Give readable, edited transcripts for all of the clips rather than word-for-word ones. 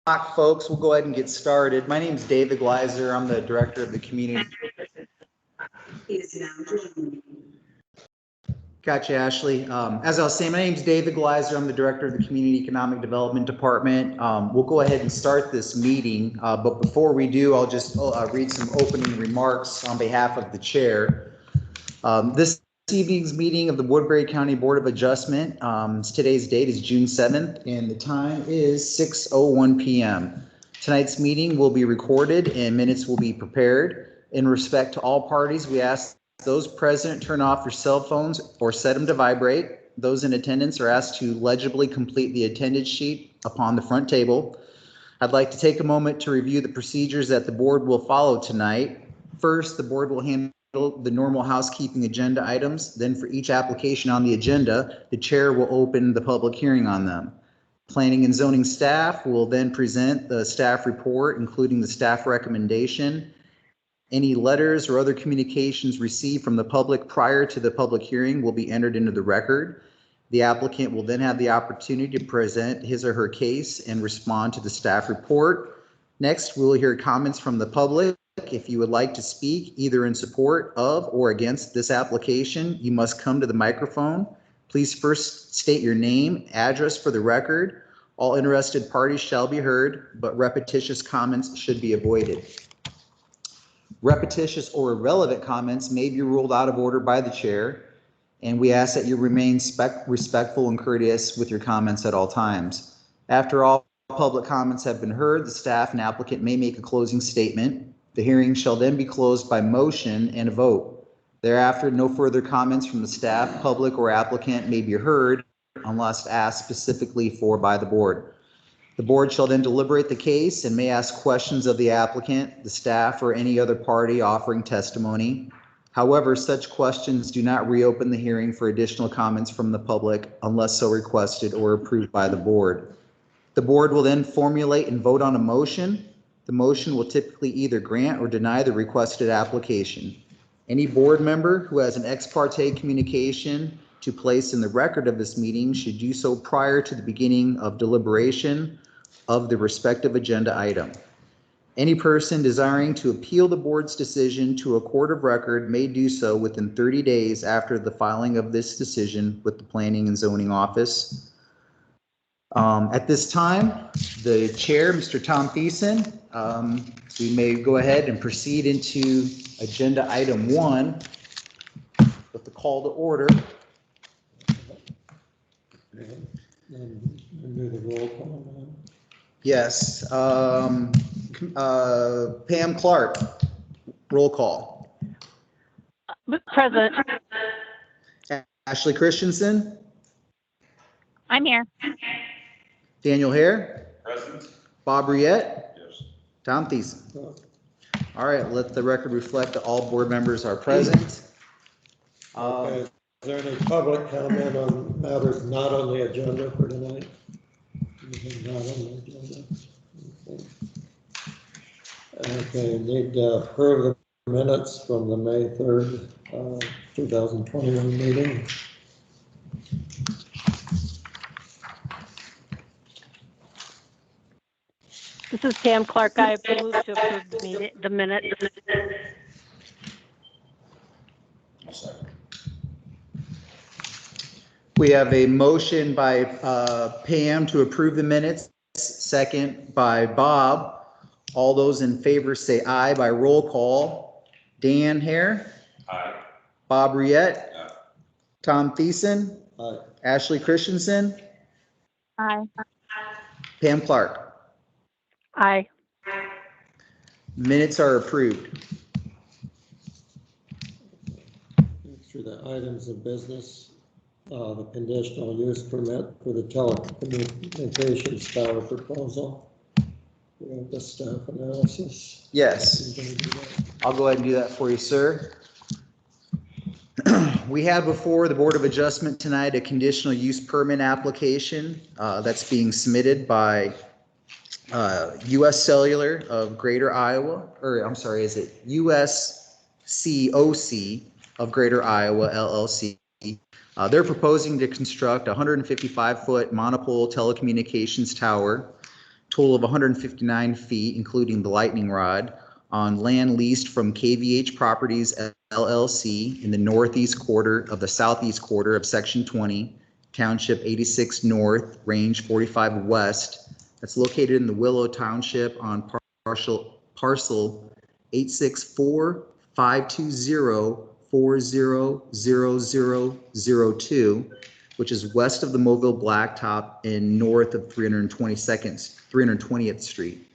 Folks, we'll go ahead and get started. My name is David Gleiser. I'm the director of the community. Gotcha, Ashley. As I was saying, my name is David Gleiser. I'm the director of the Community Economic Development Department. We'll go ahead and start this meeting, but before we do, I'll just read some opening remarks on behalf of the chair. This evening's meeting of the Woodbury County Board of Adjustment, today's date is June 7th, and the time is 6:01 p.m. Tonight's meeting will be recorded and minutes will be prepared. In respect to all parties, we ask those present turn off your cell phones or set them to vibrate. Those in attendance are asked to legibly complete the attendance sheet upon the front table. I'd like to take a moment to review the procedures that the board will follow tonight. First, the board will handle the normal housekeeping agenda items. Then for each application on the agenda, the chair will open the public hearing on them. Planning and zoning staff will then present the staff report, including the staff recommendation. Any letters or other communications received from the public prior to the public hearing will be entered into the record. The applicant will then have the opportunity to present his or her case and respond to the staff report. Next, we'll hear comments from the public. If you would like to speak either in support of or against this application, you must come to the microphone. Please first state your name, address for the record. All interested parties shall be heard, but repetitious comments should be avoided. Repetitious or irrelevant comments may be ruled out of order by the chair, and we ask that you remain respectful and courteous with your comments at all times. After all public comments have been heard, the staff and applicant may make a closing statement. The hearing shall then be closed by motion and a vote. Thereafter, no further comments from the staff, public, or applicant may be heard unless asked specifically for by the board. The board shall then deliberate the case and may ask questions of the applicant, the staff, or any other party offering testimony. However, such questions do not reopen the hearing for additional comments from the public unless so requested or approved by the board. The board will then formulate and vote on a motion. The motion will typically either grant or deny the requested application. Any board member who has an ex parte communication to place in the record of this meeting should do so prior to the beginning of deliberation of the respective agenda item. Any person desiring to appeal the board's decision to a court of record may do so within 30 days after the filing of this decision with the Planning and Zoning Office. At this time, the chair, Mr. Tom Thiessen, we may go ahead and proceed into agenda item 1 with the call to order. And do the roll call now. Yes. Pam Clark, roll call. Present. Ashley Christensen. I'm here. Daniel Hare. Present. Bob Riette. Yes. Tom Thiessen. All right, let the record reflect that all board members are present. Okay, is there any public comment on matters not on the agenda for tonight? Anything not on the agenda? Okay, need to approve the minutes from the May 3rd, 2021 meeting. This is Pam Clark. I move to approve the minutes. I'll second. We have a motion by Pam to approve the minutes, second by Bob. All those in favor say aye by roll call. Dan Hare. Aye. Bob Riette. Aye. Tom Thiessen. Aye. Ashley Christensen. Aye. Pam Clark. Aye. Minutes are approved. Through the items of business, the conditional use permit for the telecommunications tower proposal. We have the staff analysis. Yes. You're gonna do that. I'll go ahead and do that for you, sir. We have before the Board of Adjustment tonight a conditional use permit application that's being submitted by US Cellular of Greater Iowa, or I'm sorry, is it USCOC of Greater Iowa LLC. They're proposing to construct a 155-foot monopole telecommunications tower total of 159 feet, including the lightning rod, on land leased from KVH Properties LLC in the northeast quarter of the southeast quarter of Section 20, Township 86 North, Range 45 West. That's located in the Willow Township on parcel 864-520-400002, which is west of the Mobile Blacktop and north of 320th Street.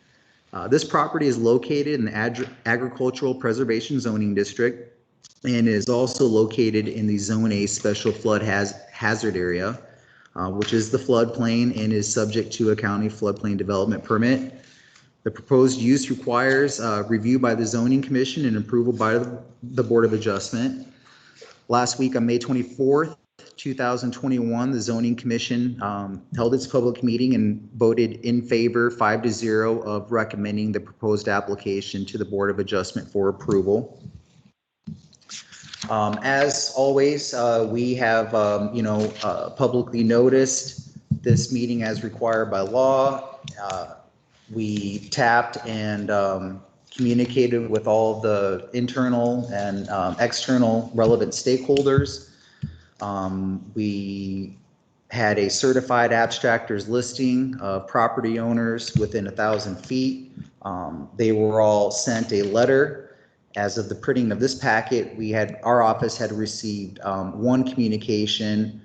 This property is located in the Agricultural Preservation Zoning District and is also located in the Zone A Special Flood Hazard Area, which is the floodplain and is subject to a county floodplain development permit. The proposed use requires review by the Zoning Commission and approval by the Board of Adjustment. Last week on May 24th, 2021, the Zoning Commission held its public meeting and voted in favor 5-0 of recommending the proposed application to the Board of Adjustment for approval. As always, we have, publicly noticed this meeting as required by law. We tapped and communicated with all the internal and external relevant stakeholders. We had a certified abstractors listing of property owners within 1,000 feet. They were all sent a letter. As of the printing of this packet, our office had received one communication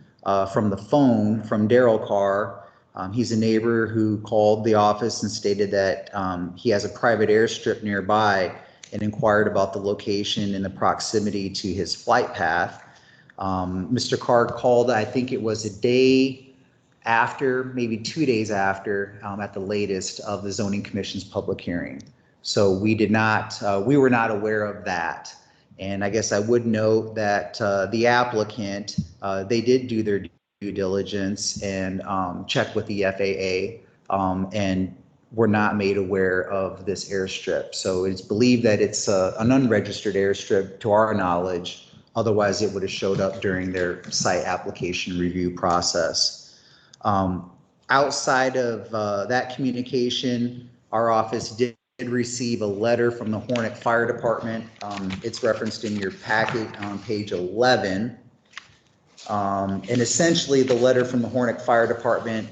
from the phone from Daryl Carr. He's a neighbor who called the office and stated that he has a private airstrip nearby and inquired about the location and the proximity to his flight path. Mr. Carr called, I think it was a day after, maybe 2 days after, at the latest, of the Zoning Commission's public hearing. So we were not aware of that. And I guess I would note that the applicant, they did do their due diligence and check with the FAA and were not made aware of this airstrip. So it's believed that it's an unregistered airstrip to our knowledge. Otherwise, it would have showed up during their site application review process. Outside of that communication, our office did receive a letter from the Hornet Fire Department. It's referenced in your packet on page 11. And essentially, the letter from the Hornet Fire Department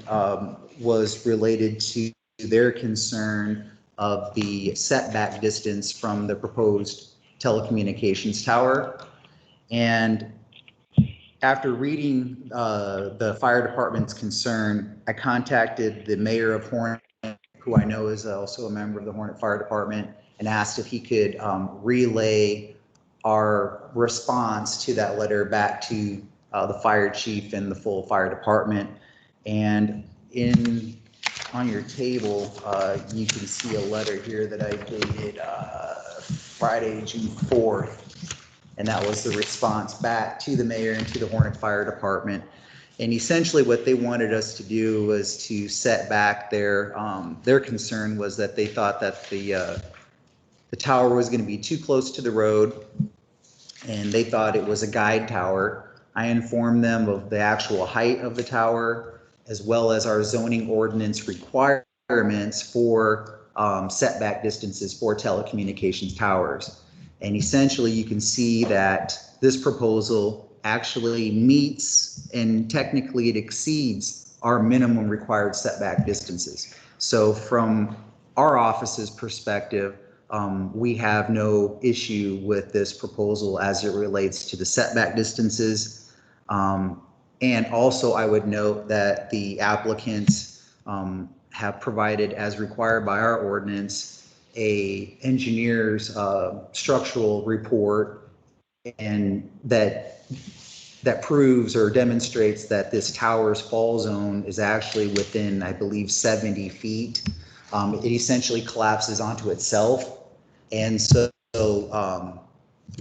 was related to their concern of the setback distance from the proposed telecommunications tower. And after reading the fire department's concern, I contacted the mayor of Hornet, who I know is also a member of the Hornet Fire Department, and asked if he could relay our response to that letter back to the fire chief and the full fire department. And on your table, you can see a letter here that I dated Friday, June 4th. And that was the response back to the mayor and to the Hornet Fire Department. And essentially what they wanted us to do was to set back their concern was that they thought that the tower was going to be too close to the road, and they thought it was a guide tower. I informed them of the actual height of the tower, as well as our zoning ordinance requirements for setback distances for telecommunications towers. And essentially, you can see that this proposal actually meets and technically it exceeds our minimum required setback distances. So from our office's perspective, we have no issue with this proposal as it relates to the setback distances. And also, I would note that the applicants have provided, as required by our ordinance, a engineer's structural report, and that proves or demonstrates that this tower's fall zone is actually within, I believe, 70 feet. It essentially collapses onto itself. And so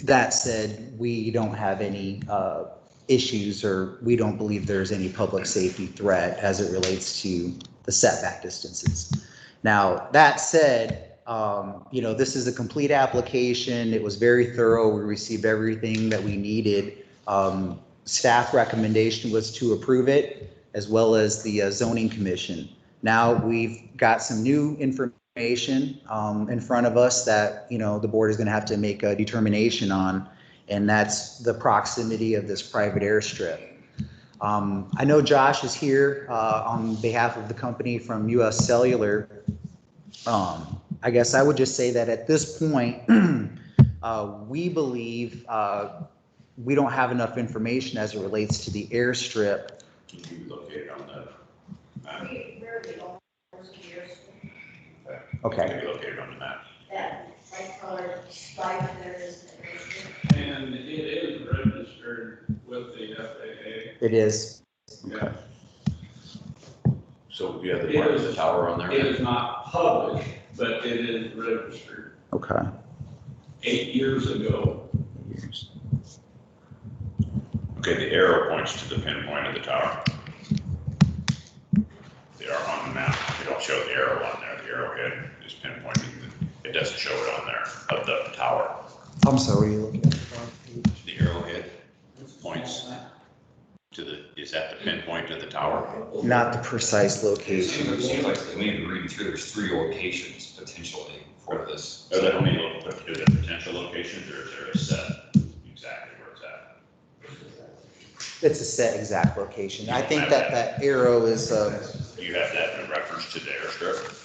that said, we don't have any issues, or we don't believe there's any public safety threat as it relates to the setback distances. Now, that said, this is a complete application. It was very thorough. We received everything that we needed. Staff recommendation was to approve it, as well as the zoning commission. Now we've got some new information in front of us that, the board is going to have to make a determination on, and that's the proximity of this private airstrip. I know Josh is here on behalf of the company from US Cellular. I guess I would just say that at this point, we believe we don't have enough information as it relates to the airstrip. Can you locate it on the map? Okay. Can you locate it on the map? And it is registered with the FAA. It is. Yeah. So you have the part of the tower on It there? is not published, but it is registered. Okay. 8 years ago. Okay, the arrow points to the pinpoint of the tower. They are on the map. They don't show the arrow on there. The arrowhead is pinpointing. It doesn't show it on there of the tower. I'm sorry, what are you looking at? The arrowhead points to the, is that the pinpoint of the tower? Not the precise It location. seems like the way to read through, there's 3 locations potentially for this. Are there only, are there potential locations or is there a set exactly where it's at? It's a set exact location. I think that arrow is, Do you have that in reference to the airstrip?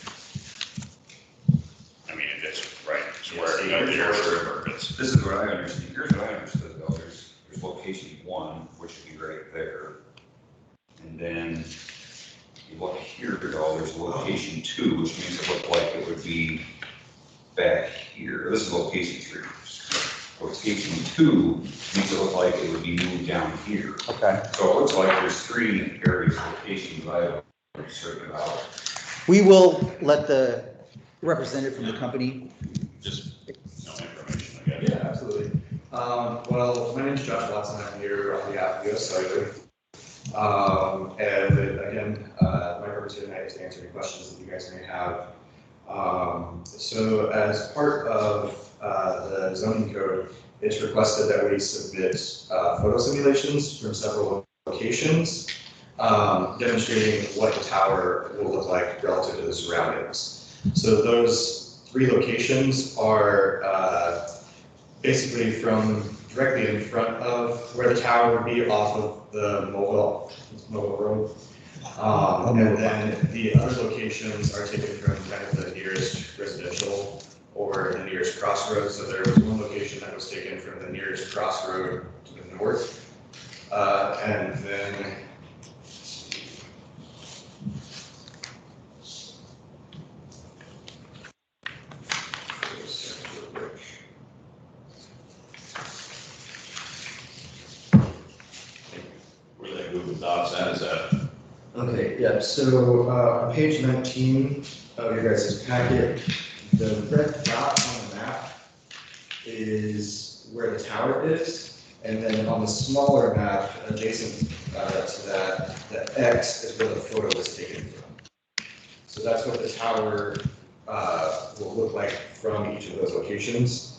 I mean, if it's right square to the airstrip or if it's. This is what I understand, here's what I understood though, there's location 1, which would be right there. And then you look here, though, there's location 2, which means it looked like it would be back here. This is location 3. Location 2 makes it look like it would be moved down here. okay. So it looks like there's 3 areas, locations I'm certain about. We will let the representative from the company. Just no information, I guess. Yeah, absolutely. Well, my name is Josh Watson. I'm here on behalf of US Cellular. And again, my purpose here tonight is to answer any questions that you guys may have. So as part of the zoning code, it's requested that we submit photo simulations from several locations, demonstrating what the tower will look like relative to the surroundings. So those 3 locations are basically from directly in front of where the tower would be off of the mobile road. And then the other locations are taken from kind of the nearest residential or the nearest crossroads. So there was one location that was taken from the nearest crossroad to the north. And then Where that Google Docs at, is that? okay, yeah, so on page 19 of your guys' packet, the red dot on the map is where the tower is, and then on the smaller map adjacent to that, the X is where the photo was taken from. So that's what the tower will look like from each of those locations.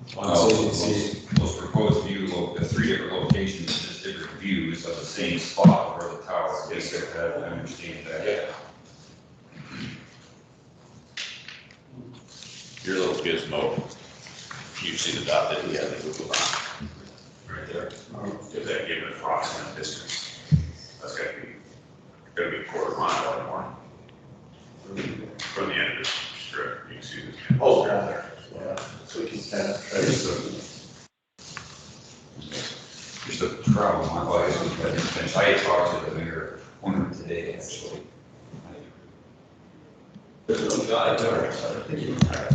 So you can see, Those proposed view, the 3 different locations, just different views of the same spot where the tower is. I understand that. Your little gizmo, you see the dot that we have in Google Docs? Right there. Does that give an approximate distance? That's gotta be a quarter mile or more. From the end of this strip, you can see this. oh, down there, yeah, so we can kind of try to. Just a problem, my wife, I had talked to the mayor, one today, actually. There's no guide there, so I think you can try it.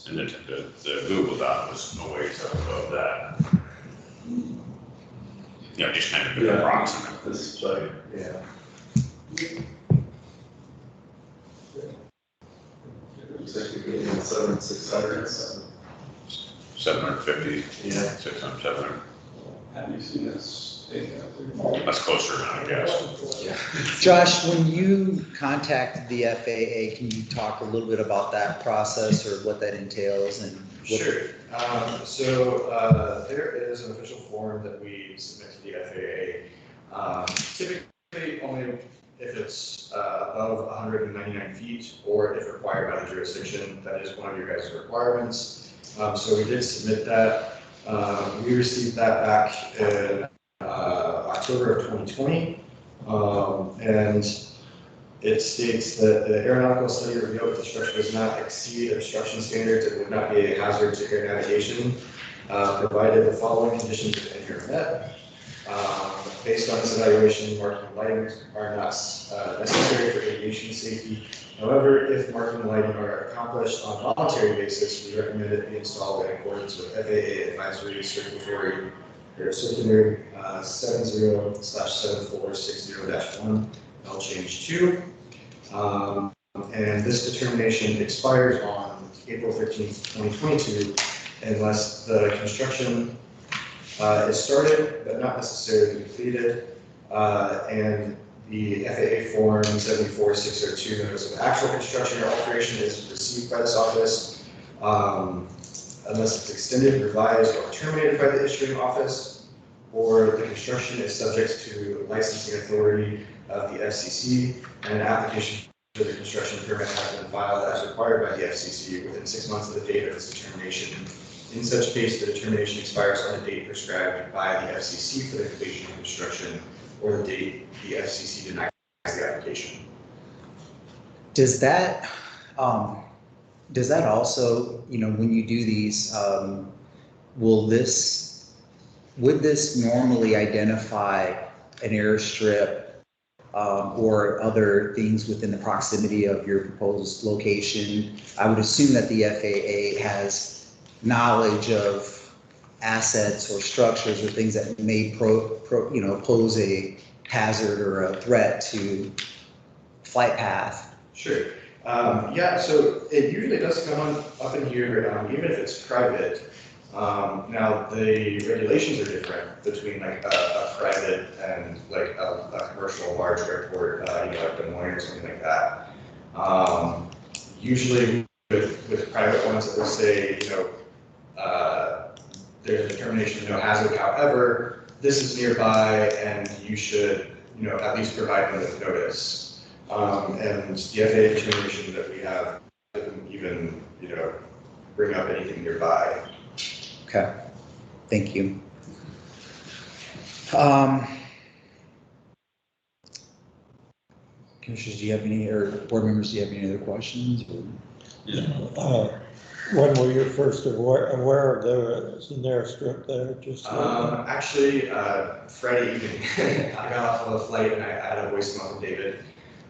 And the Google Doc was no ways up above that. You know, just kind of an approximate. This is like, yeah. Looks like you're getting 600. 750, Yeah. 600, 700. I Have you seen us take out there? That's closer now, I guess. Yeah. Josh, when you contacted the FAA, can you talk a little bit about that process or what that entails and? what- Sure. There is an official form that we submit to the FAA. Typically, only if it's above 199 feet or if required by the jurisdiction. That is one of your guys' requirements. So we did submit that. We received that back in October of 2020. And it states that the aeronautical study revealed that the structure does not exceed obstruction standards and would not be a hazard to air navigation, provided the following conditions are met. Based on this evaluation, marking and lighting are not necessary for aviation safety. However, if marking and lighting are accomplished on a voluntary basis, we recommend it be installed in accordance with FAA Advisory Circular 70/7460-1, I'll change 2. And this determination expires on April 13th, 2022, unless the construction is started but not necessarily completed, and the FAA Form 74602 notice of actual construction or alteration is received by this office, unless it's extended, revised, or terminated by the issuing office, or the construction is subject to licensing authority of the FCC, and an application for the construction permit has been filed as required by the FCC within 6 months of the date of its determination. In such case, the determination expires on the date prescribed by the FCC for the completion of construction, or the date the FCC denies the application. Does that also, when you do these, would this normally identify an airstrip or other things within the proximity of your proposed location? I would assume that the FAA has knowledge of assets or structures or things that may pose a hazard or a threat to flight path. Sure. Yeah, so it usually does come up in here, even if it's private. Now, the regulations are different between like a private and like a commercial large airport, like Des Moines or something like that. Usually with private ones, it will say, there's a determination of no hazard. However, this is nearby and you should, at least provide them with notice. And the FAA determination that we have doesn't even, bring up anything nearby. Okay, thank you. Commissioners, do you have any, or board members, do you have any other questions? When were you first aware of there is an airstrip there? Actually, Friday evening, I got off of a flight and I had a voicemail from David.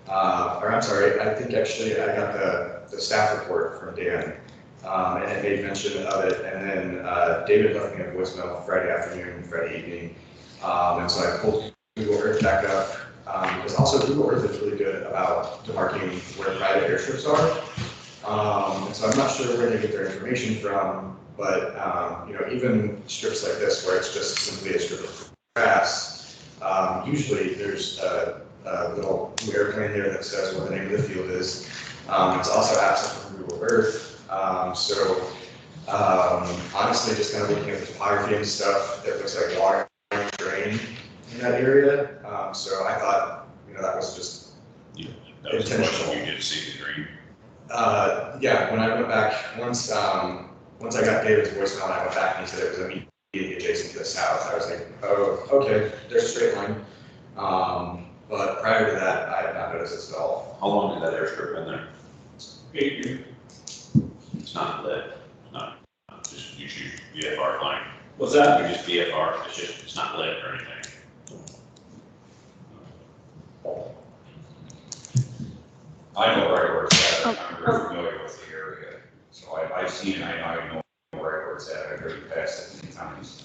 I think actually I got the staff report from Dan, and it made mention of it. And then David left me a voicemail Friday afternoon, Friday evening. And so I pulled Google Earth back up, because also Google Earth is really good about demarcating where private airstrips are. And so I'm not sure where they get their information from, but even strips like this where it's just simply a strip of grass, usually there's a little airplane there that says what the name of the field is. It's also absent from Google Earth. Honestly, just kind of looking at the topography and stuff, it looks like water drain in that area. So I thought, that was just That was the question, you did see the green. Yeah, when I went back, once I got David's voicemail, and I went back and he said it was immediately adjacent to the south. I was like, oh, okay, there's a straight line. But prior to that, I had not noticed this at all. How long did that airstrip been there? 8 years. It's not lit, it's not, just use your VFR line. What's that? You just VFR, it's not lit or anything. I know right where it's at, I'm very familiar with the area, so I've seen it, I know right where it's at, I've driven past it many times.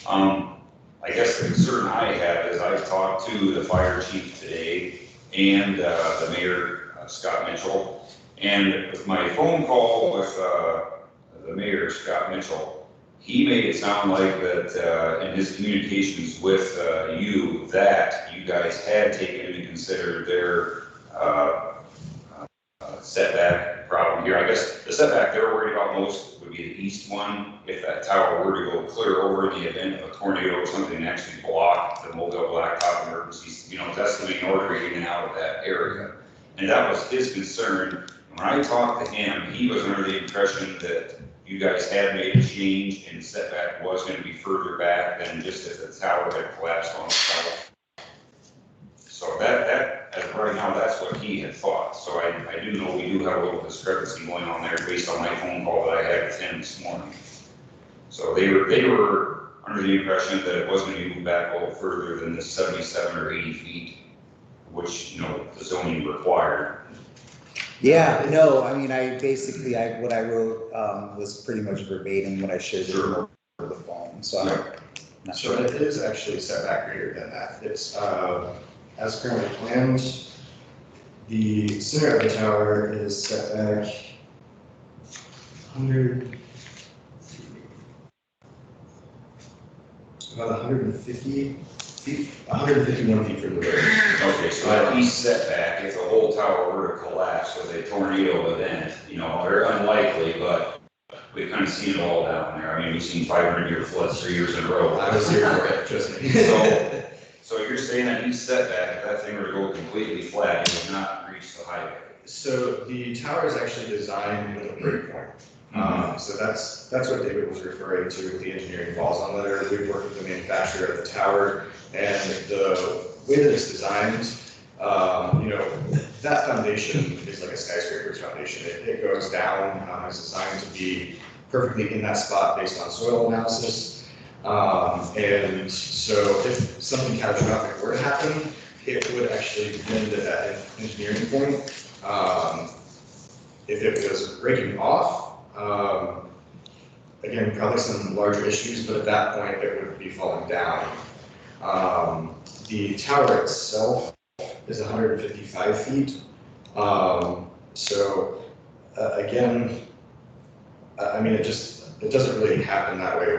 I guess the concern I have is I've talked to the fire chief today and the mayor, Scott Mitchell, and with my phone call with the mayor, Scott Mitchell, he made it sound like that, in his communications with, you, that you guys had taken into consider their, setback problem here. I guess the setback they're worried about most would be the east one. If that tower were to go clear over in the event of a tornado or something and actually block the Mobile Blacktop emergencies, that's the main order in and out of that area. And that was his concern. When I talked to him, he was under the impression that you guys had made a change and setback was going to be further back than just if the tower had collapsed on itself. So that, as of right now, that's what he had thought. So I do know we do have a little discrepancy going on there based on my phone call that I had with him this morning. So they were under the impression that it wasn't going to move back a little further than the 77 or 80 feet, which, the zoning required. Yeah, no, I mean, what I wrote was pretty much verbatim what I shared with him over the phone, so I'm not So sure. it is actually set back greater than that. It's, as currently planned, the center of the tower is set back 150 feet, 151 feet from the road. Okay, so that east setback, if the whole tower were to collapse with a tornado event, very unlikely, but we've kind of seen it all down there. I mean, we've seen 500-year floods 3 years in a row. I was here for it, trust me. So you're saying that east setback, if that thing were to go completely flat, it would not reach the highway? So the tower is actually designed with a breakpoint. So that's what David was referring to with the engineering falls on letter. We worked with the manufacturer of the tower, and the way that it's designed, that foundation is like a skyscraper's foundation. It goes down, it's designed to be perfectly in that spot based on soil analysis. And so if something catastrophic were to happen, it would actually bend at that engineering point. If it was breaking off, again, probably some larger issues, but at that point it would be falling down. The tower itself is 155 feet. Again, I mean, it doesn't really happen that way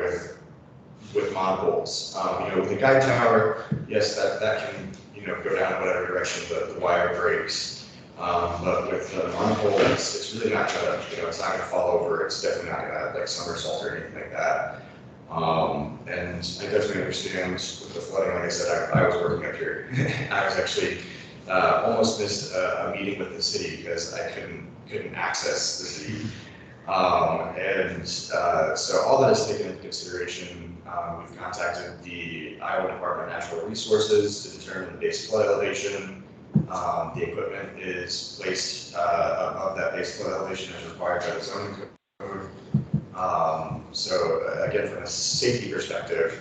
with monopoles. With the guide tower, yes, that can, go down in whatever direction the wire breaks. But with the monopole, it's really not gonna, it's not gonna fall over. It's definitely not gonna like somersault or anything like that. And I definitely understand with the flooding. Like I said, I was working up here. I was actually almost missed a meeting with the city because I couldn't access the city. So all that is taken into consideration. We've contacted the Iowa Department of Natural Resources to determine the base flood elevation. The equipment is placed above that base flood elevation as required by the zoning code. So again, from a safety perspective,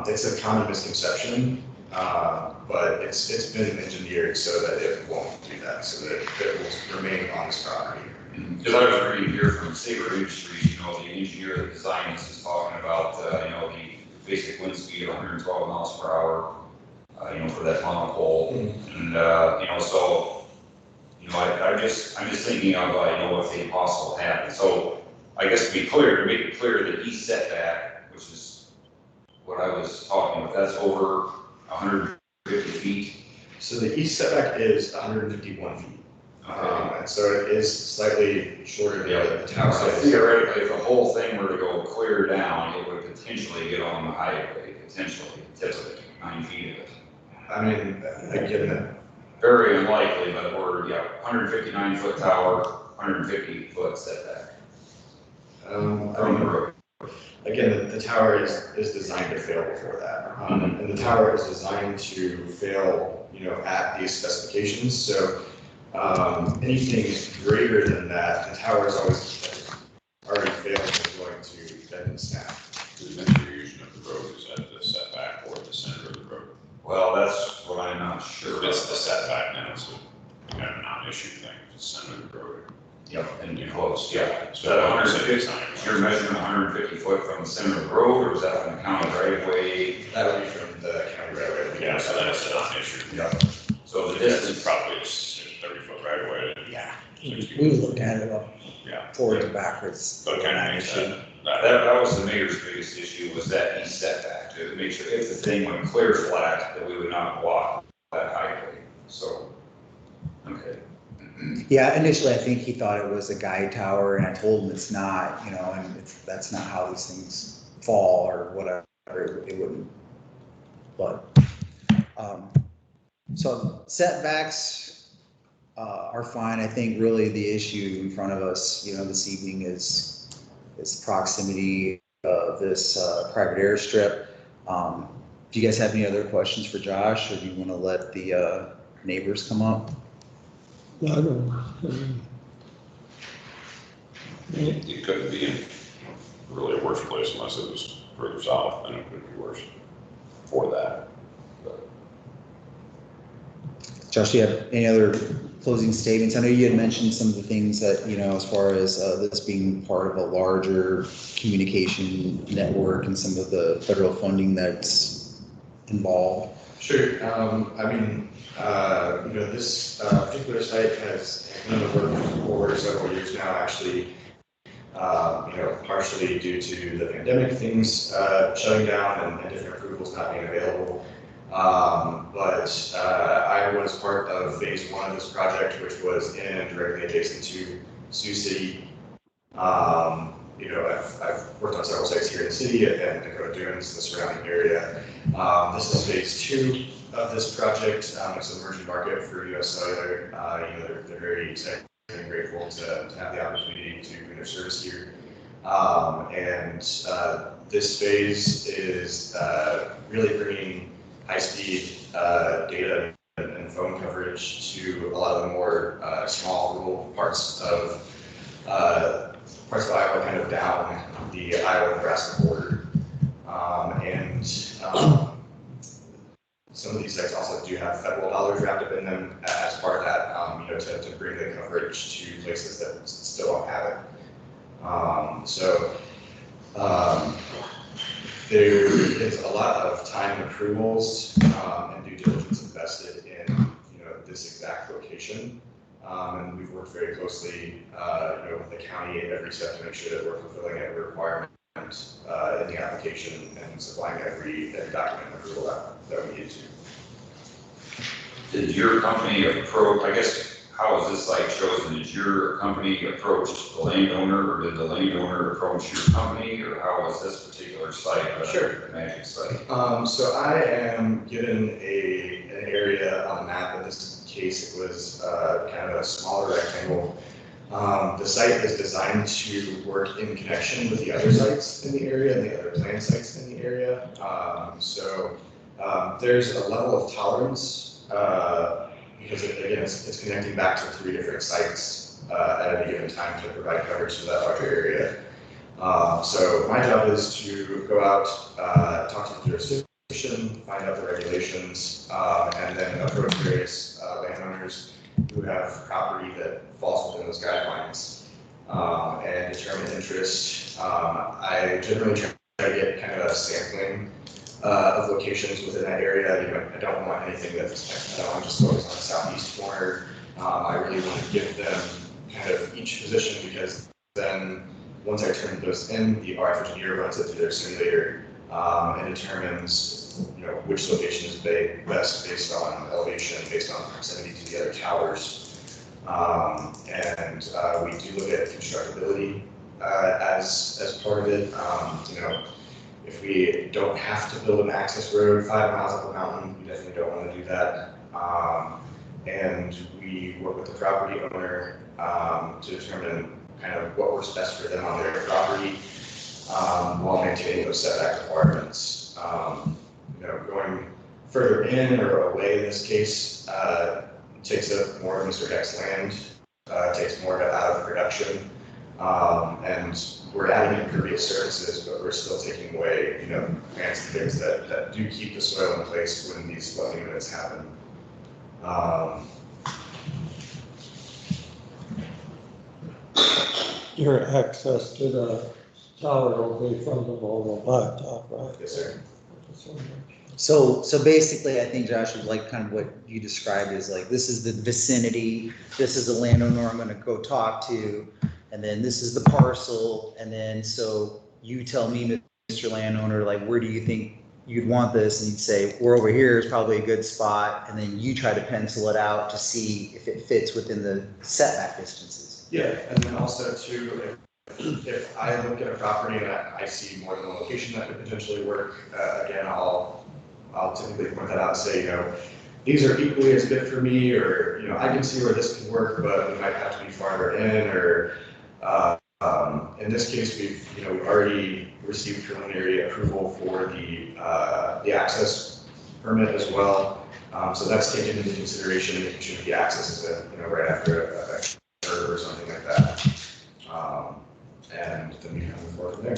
it's a common misconception, but it's been engineered so that it won't do that, so that it will remain on this property. Because I was reading here from Sabre Industries, the engineer that designed this is talking about, the basic wind speed of 112 miles per hour, for that monopole. And, I'm just thinking of, if the impossible happens. So I guess to make it clear, the east setback, which is what I was talking about, that's over 150 feet. So the east setback is 151 feet. Okay. And so it is slightly shorter than the tower. So theoretically, if the whole thing were to go clear down, it would potentially get on the highway, potentially, tip of it, 9 feet of it. I mean, again, Very unlikely, but we're, 159 foot tower, 150 foot setback from the road. again, the tower is designed to fail before that. And the tower is designed to fail, at these specifications. So anything greater than that, the tower is already failed and going to bend and snap. The distribution of the road is at the setback or the center of the road. Well, that's what I'm not sure. If it's the setback, then it's a kind of a non-issue thing, if it's the center of the road. Yep, and be close, yeah. So That 150, 150, you're measuring 150 foot from the center of the road, or is that from the county right of way? That would be from the county right away. Yeah, so then it's a non-issue. Yeah. So the This distance, is probably just 30 foot right away. Yeah. 60 We looked at it Yeah. forwards and backwards. But kind of makes That was the mayor's biggest issue, was that he setback, to make sure if the thing went clear flat, that we would not block that highway, so. Okay. Yeah, initially I think he thought it was a guide tower and I told him it's not, you know, and that's not how these things fall or whatever, it wouldn't. But, so setbacks, are fine. I think really the issue in front of us, you know, this evening is proximity of this, private airstrip. Do you guys have any other questions for Josh, or do you want to let the, neighbors come up? I don't, It couldn't be in really a worse place unless it was further south, then it could be worse for that. But Josh, do you have any other closing statements? I know you had mentioned some of the things that, you know, as far as this being part of a larger communication network and some of the federal funding that's involved. Sure. I mean, you know, this particular site has been in the works for several years now, actually. You know, partially due to the pandemic, things shutting down and different approvals not being available. But I was part of phase one of this project, which was in and directly adjacent to Sioux City. You know, I've worked on several sites here in the city and Dakota Dunes, the surrounding area. This is phase two of this project. It's an emerging market for US Cellular. You know, they're very excited and grateful to have the opportunity to bring their service here. And this phase is really bringing high-speed data and phone coverage to a lot of the more small rural parts of Iowa, kind of down the Iowa-Nebraska border. Some of these sites also do have federal dollars wrapped up in them as part of that, you know, to bring the coverage to places that still don't have it. There is a lot of time and approvals and due diligence invested in, you know, this exact location. And we've worked very closely, you know, with the county at every step to make sure that we're fulfilling every requirement in the application and supplying every document and approval that we need to. Did your company approach, I guess, how was this site chosen? Did your company approach the landowner, or did the landowner approach your company, or how was this particular site? Sure. The magic site. So I am given an area on the map. In this case, it was kind of a smaller rectangle. The site is designed to work in connection with the other sites in the area and the other planned sites in the area. There's a level of tolerance because again, it's connecting back to 3 different sites at any given time to provide coverage to that larger area. So my job is to go out, talk to the jurisdiction, find out the regulations, and then approach various landowners who have property that falls within those guidelines and determine interest. I generally try to get kind of a sampling of locations within that area. You know, I don't want anything that's, I don't want to just focus on the southeast corner. I really want to give them kind of each position, because then once I turn those in, the RF engineer runs it through their simulator and determines, you know, which location is best based on elevation, based on proximity to the other towers. We do look at constructability as part of it. You know, if we don't have to build an access road 5 miles up a mountain, we definitely don't want to do that. And we work with the property owner to determine kind of what works best for them on their property while maintaining those setback requirements. You know, going further in or away in this case takes up more of Mr. Heck's land, takes more of it out of production. And we're adding impervious surfaces, but we're still taking away, you know, plants and things that do keep the soil in place when these flooding events happen. your access to the tower will be from the mobile blacktop, right? Yes, sir. So basically, I think Josh would like kind of what you described as like, this is the vicinity, this is the landowner I'm gonna go talk to, and then this is the parcel, and then so you tell me, Mr. Landowner, like, where do you think you'd want this? And you'd say, we're over here is probably a good spot, and then you try to pencil it out to see if it fits within the setback distances. Yeah, and then also too, if I look at a property and I see more than one location that could potentially work, again, I'll typically point that out and say, these are equally as good for me, or, I can see where this could work, but it might have to be farther in, or, in this case, we've already received preliminary approval for the access permit as well. So that's taken into consideration, making sure the access is, right after a curve or something like that. And then we can move forward from there.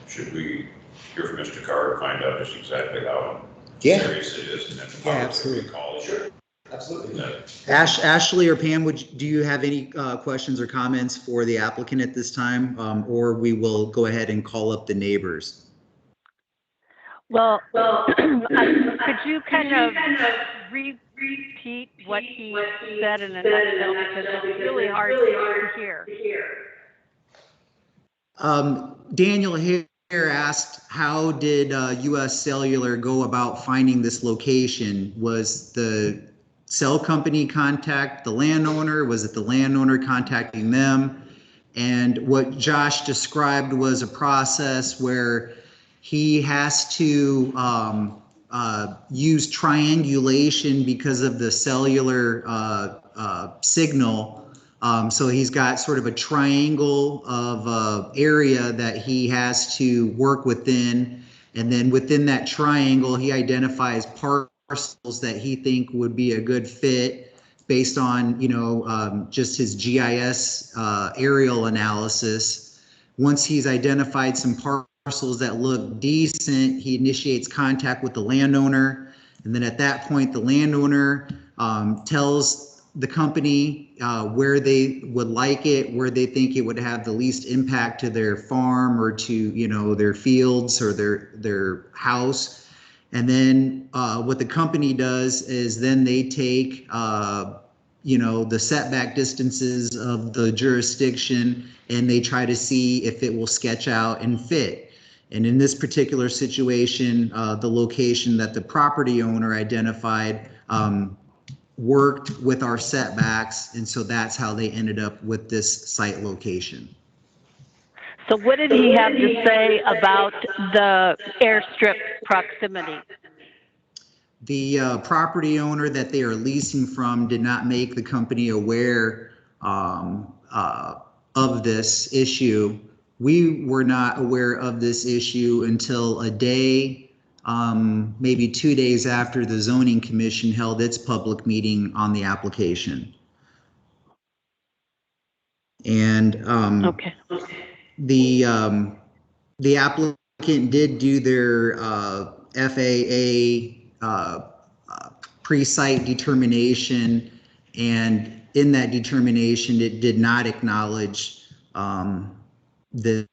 Should we hear from Mr. Carr to find out just exactly how Yeah. serious it is? And then Yeah, absolutely. Call it. Sure. Absolutely. Ashley or Pam, do you have any questions or comments for the applicant at this time? Or we will go ahead and call up the neighbors. Well, could you kind of repeat what he said in a nutshell, because it's really hard to hear. Daniel here asked, how did US Cellular go about finding this location? Was the cell company contact the landowner? Was it the landowner contacting them? And what Josh described was a process where he has to use triangulation because of the cellular signal. So he's got sort of a triangle of area that he has to work within. And then within that triangle, he identifies parcels that he think would be a good fit based on, just his GIS aerial analysis. Once he's identified some parcels that look decent, he initiates contact with the landowner. And then at that point, the landowner tells the company where they would like it, where they think it would have the least impact to their farm or to, their fields or their house. And then what the company does is then they take, the setback distances of the jurisdiction and they try to see if it will sketch out and fit. And in this particular situation, the location that the property owner identified worked with our setbacks, and so that's how they ended up with this site location. So what did he have to say about the airstrip proximity? The property owner that they are leasing from did not make the company aware of this issue. We were not aware of this issue until a day, maybe 2 days after the zoning commission held its public meeting on the application. And Okay. the applicant did do their FAA pre-site determination, and in that determination, it did not acknowledge this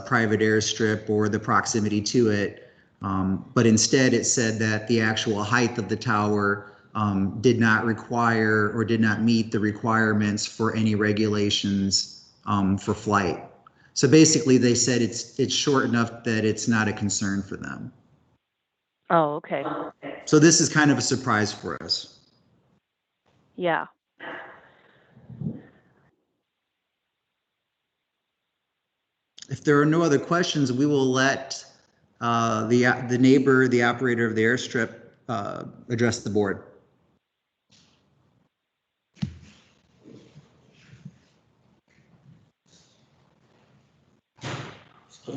private airstrip or the proximity to it. But instead it said that the actual height of the tower did not require or did not meet the requirements for any regulations for flight. So basically they said it's short enough that it's not a concern for them. Oh, okay. So this is kind of a surprise for us. Yeah. If there are no other questions, we will let the neighbor, the operator of the airstrip, address the board.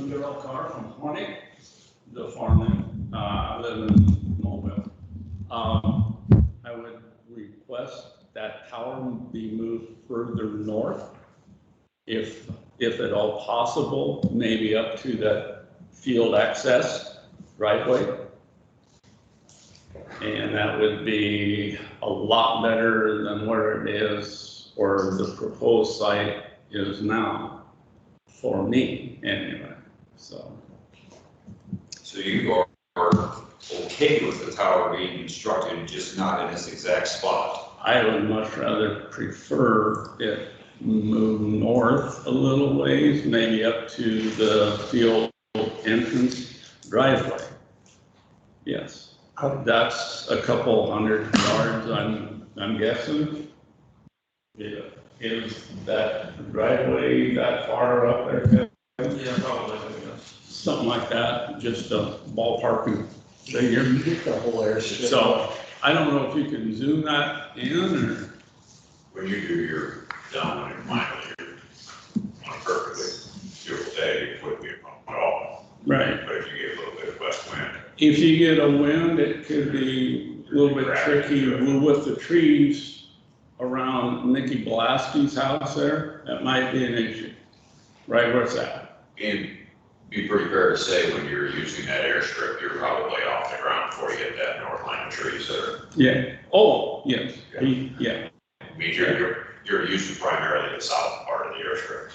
Darrell Carr from Hornick, the farmland. I live in Mobile. I would request that tower be moved further north, if at all possible, maybe up to that field access driveway. And that would be a lot better than where it is, or the proposed site is now, for me anyway. So you are okay with the tower being constructed, just not in this exact spot? I would much rather prefer it move north a little ways, maybe up to the field entrance driveway. Yes, that's a couple hundred yards, I'm guessing. Yeah, is that driveway that far up there? Yeah, probably. Something like that, just a ballpark figure. You get the whole airstrip. So I don't know if you can zoom that in or, When you do your down on your mind, on a perfectly beautiful day, it wouldn't be a problem at all. right. But if you get a little bit of west wind, If you get a wind, it could be a little bit tricky with the trees around Nikki Blasky's house there. That might be an issue. Right, where's that? and be pretty fair to say, when you're using that airstrip, you're probably off the ground before you hit that north line of trees there. Yeah. Oh, yes. Yeah. I mean, you're using primarily the south part of the airstrip.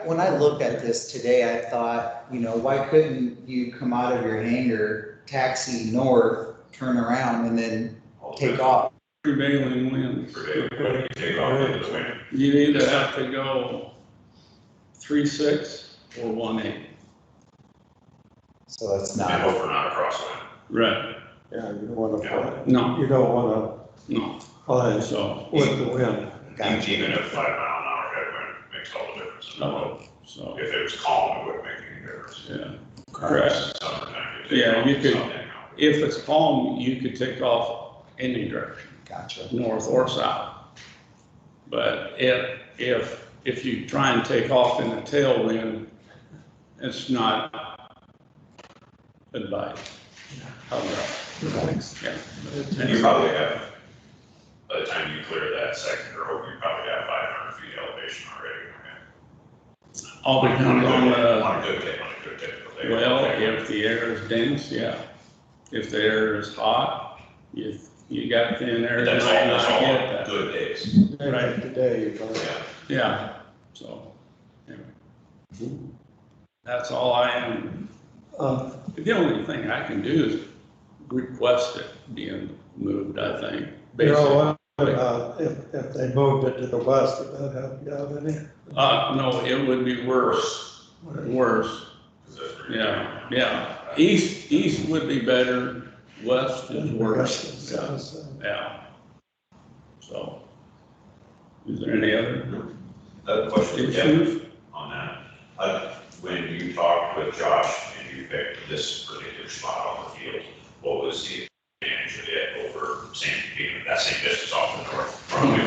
When I looked at this today, I thought, why couldn't you come out of your hangar, taxi north, turn around, and then take off? Prevailing winds. You take off into the wind. You either have to go 3.6 or 1.8. So it's And not. hope for not a crosswind. Right. Yeah, you don't want to fly, No, you don't want no. to fly So, with the wind. Gotcha. Even if 5-mile-an-hour headwind makes all the difference in the world. so, If it was calm, it wouldn't make any difference. yeah. Correct. Summertime, you take Yeah, off you could- something. If it's calm, you could take off any direction, Gotcha. north or south. But if you try and take off in a tailwind, it's not advised. How's that? Yeah. And you probably have, by the time you clear that second grove, you probably have 500 feet elevation already. All depends on the, On a good day, on a good typical day. well, if the air is dense, yeah. If the air is hot, you got thin air, you That's all, might that's not all get on that. good days. Right. Today, you're going Yeah. Yeah, so, anyway. That's all I am. The only thing I can do is request it being moved, I think. You Basically. know, if they moved it to the west, would that help you out any? No, it would be worse, worse. Yeah. East would be better, west is worse. Yeah. So, is there any other Question for issues? Kevin on that. When you talked with Josh and you picked this particular spot on the field, what was the advantage of it over being that same distance off the north? Probably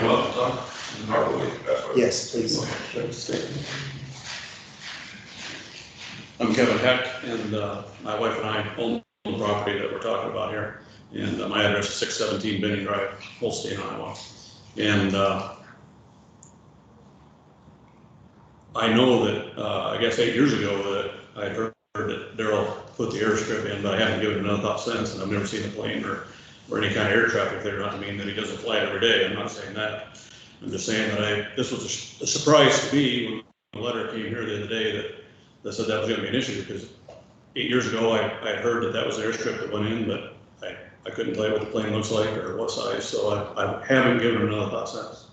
probably the best way. Yes, please. I'm Kevin Heck, and my wife and I own the property that we're talking about here. And my address is 617 Benning Drive, Holstein, Iowa. And I know that, I guess 8 years ago, that I had heard that Daryl put the airstrip in, but I haven't given it another thought since, and I've never seen a plane or any kind of air traffic there. Doesn't mean that he doesn't fly it every day. I'm not saying that. I'm just saying that this was a surprise to me when the letter came here the other day that said that was going to be an issue, because 8 years ago I had heard that was the airstrip that went in, but I couldn't tell you what the plane looks like or what size, so I haven't given it another thought since.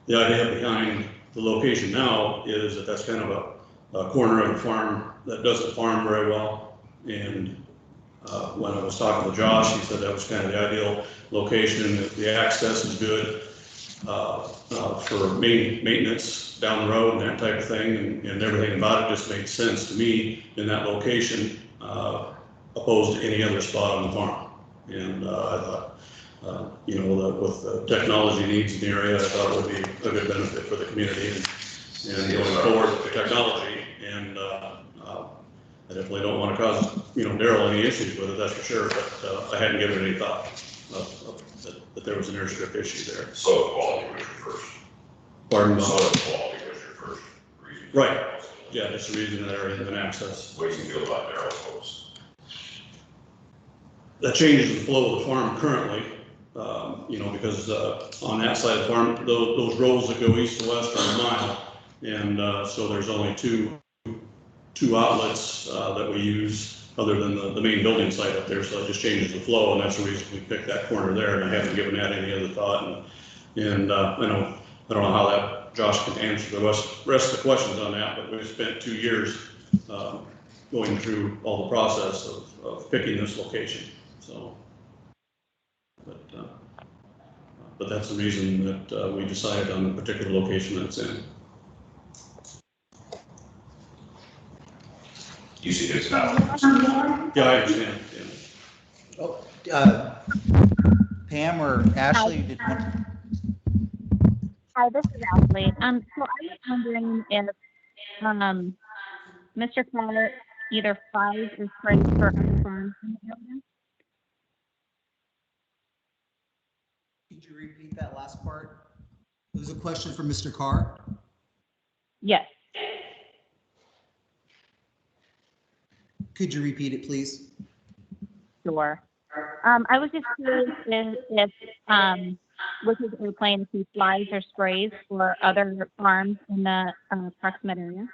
The idea behind the location now is that that's kind of a corner of a farm that doesn't farm very well. And when I was talking to Josh, he said that was kind of the ideal location, that the access is good for maintenance down the road and that type of thing, and everything about it just made sense to me in that location, opposed to any other spot on the farm. And I thought, with the technology needs in the area, I thought it would be a good benefit for the community and going forward with the technology. And I definitely don't want to cause, Daryl any issues with it, that's for sure, but I hadn't given it any thought that there was an airstrip issue there. Soil quality was your first. Pardon? Soil quality was your first reason. Right. Yeah, that's the reason that area of access. What do you feel about Daryl's post? That changes the flow of the farm currently, because on that side of the farm, those roads that go east to west are a mile. And so there's only two outlets that we use other than the main building site up there. So it just changes the flow, and that's the reason we picked that corner there. And I haven't given that any other thought. And I don't know how that Josh can answer the rest of the questions on that, but we've spent 2 years going through all the process of picking this location. So, but that's the reason that we decided on the particular location that it's in. You see this now? Yeah, I understand. Yeah. Oh, Pam or Ashley, did one? Hi, this is Ashley. So I was wondering if Mr. Carr either flies or sprays for other farms in the area. Could you repeat that last part? It was a question for Mr. Carr. Yes. Could you repeat it, please? Sure. I was just curious if with his airplane, if he flies or sprays for other farms in the proximate area.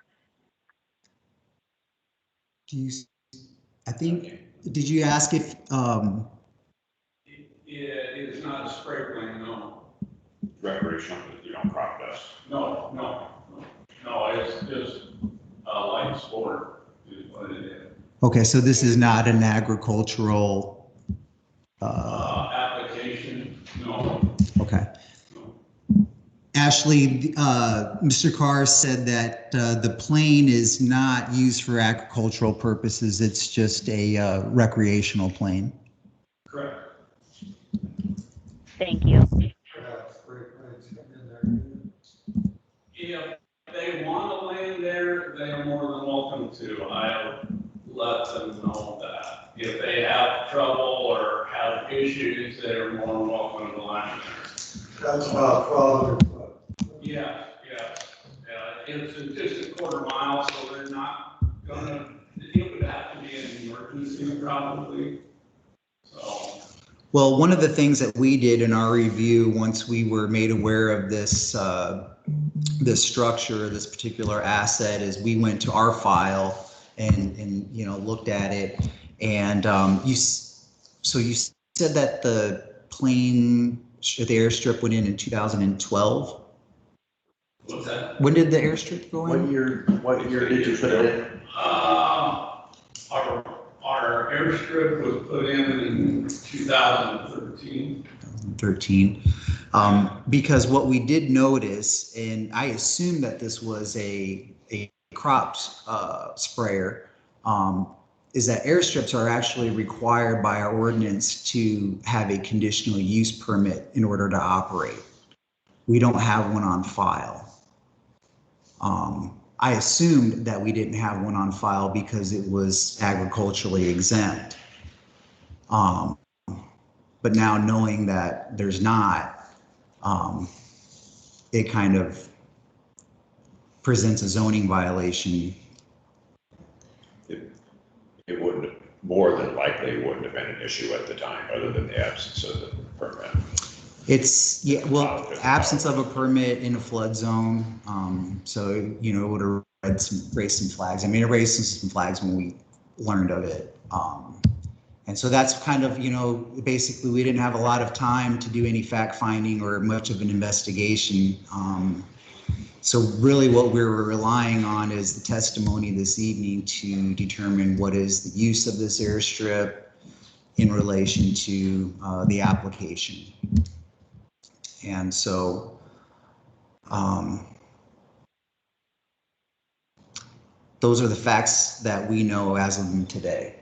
I think, did you ask if, It is not a spray plane, no. Recreational, you don't crop dust. No, it's just a light sport is what it is. okay, so this is not an agricultural, Application, no. okay. Ashley, Mr. Carr said that the plane is not used for agricultural purposes. It's just a recreational plane. Correct. Thank you. If they want to land there, they are more than welcome to. I'll let them know that. If they have trouble or have issues, they're more than welcome to land there. That's about 12. Yes. It's just a quarter mile, so they're not gonna, it would have to be an emergency probably. So, Well, one of the things that we did in our review, once we were made aware of this, this structure, this particular asset, is we went to our file and looked at it. And so you said that the plane, the airstrip went in 2012. what's that? When did the airstrip go in? What year did you put it in? Our airstrip was put in 2013. 13. Because what we did notice, and I assume that this was a cropped sprayer, is that airstrips are actually required by our ordinance to have a conditional use permit in order to operate. We don't have one on file. I assumed that we didn't have one on file because it was agriculturally exempt. But now knowing that there's not, it kind of presents a zoning violation. It wouldn't, more than likely, wouldn't have been an issue at the time, other than the absence of the permit. It's, yeah, well, absence of a permit in a flood zone. So, it would have raised some flags. I mean, it raised some flags when we learned of it. And so that's kind of, basically we didn't have a lot of time to do any fact finding or much of an investigation. So really what we were relying on is the testimony this evening to determine what is the use of this airstrip in relation to the application. And so those are the facts that we know as of today.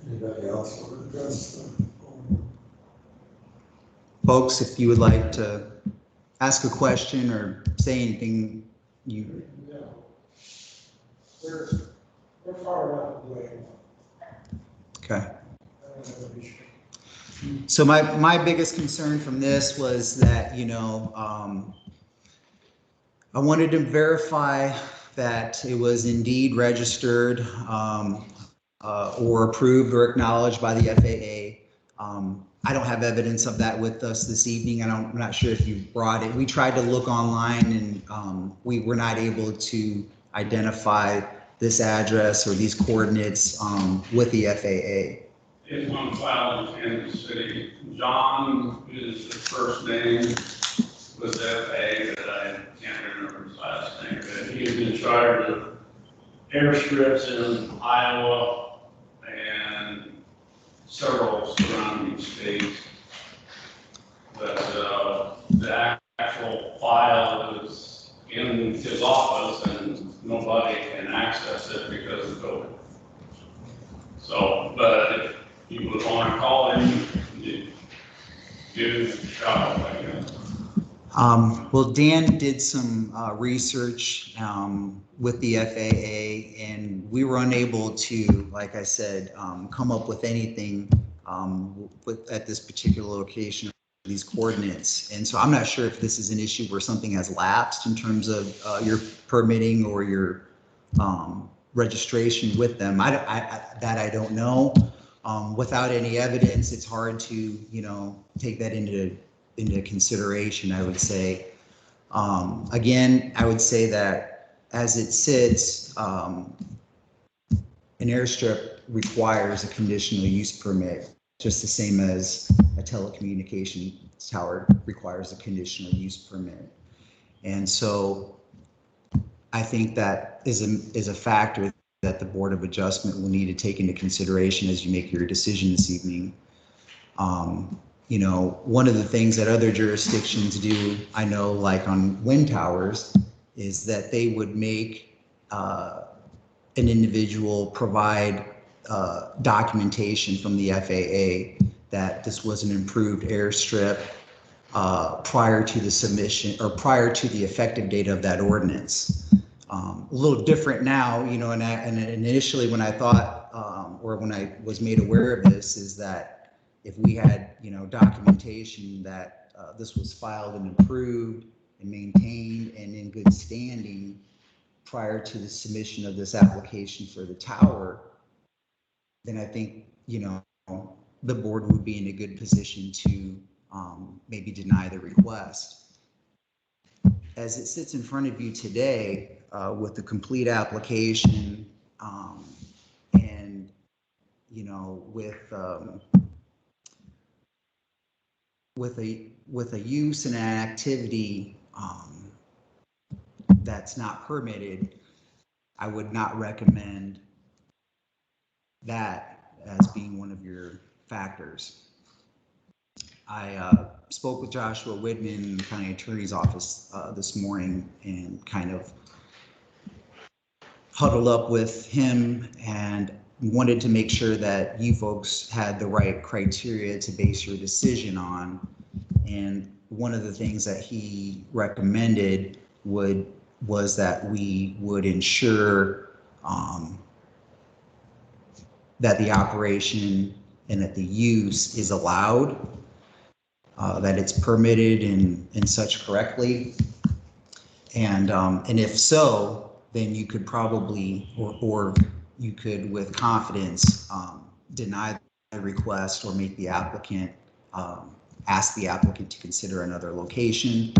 Anybody else want to address them? Folks, if you would like to ask a question or say anything, you. Yeah. We're far enough away. Okay. So my biggest concern from this was that, I wanted to verify that it was indeed registered or approved or acknowledged by the FAA. I don't have evidence of that with us this evening. I'm not sure if you brought it. We tried to look online and we were not able to identify this address or these coordinates with the FAA. It's on file in Kansas City. John is the first name with FAA that I can't remember his last name, but he is in charge of airstrips in Iowa and several surrounding states. But the actual file is in his office and nobody can access it because of COVID. So, but if you would want to call him, you do shout, I guess. Well, Dan did some research with the FAA, and we were unable to, like I said, come up with anything at this particular location, these coordinates. And so I'm not sure if this is an issue where something has lapsed in terms of your permitting or your registration with them. I don't know. Without any evidence, it's hard to, you know, take that into consideration, I would say. Again, I would say that as it sits, an airstrip requires a conditional use permit, just the same as a telecommunication tower requires a conditional use permit. And so I think that is a factor that the Board of Adjustment will need to take into consideration as you make your decision this evening. You know, one of the things that other jurisdictions do, I know, like on wind towers, is that they would make an individual provide documentation from the FAA that this was an improved airstrip prior to the submission or prior to the effective date of that ordinance. A little different now, you know, and initially when I thought, or when I was made aware of this, is that if we had, you know, documentation that this was filed and approved and maintained and in good standing prior to the submission of this application for the tower, then I think, you know, the board would be in a good position to maybe deny the request. As it sits in front of you today with the complete application and, you know, with a use and an activity that's not permitted, I would not recommend that as being one of your factors. I spoke with Joshua Widman in the county attorney's office this morning and kind of huddled up with him and wanted to make sure that you folks had the right criteria to base your decision on. And one of the things that he recommended was that we would ensure that the operation and that the use is allowed, that it's permitted and such correctly. And if so, then you could probably, or you could with confidence deny the request or make the applicant, ask the applicant to consider another location.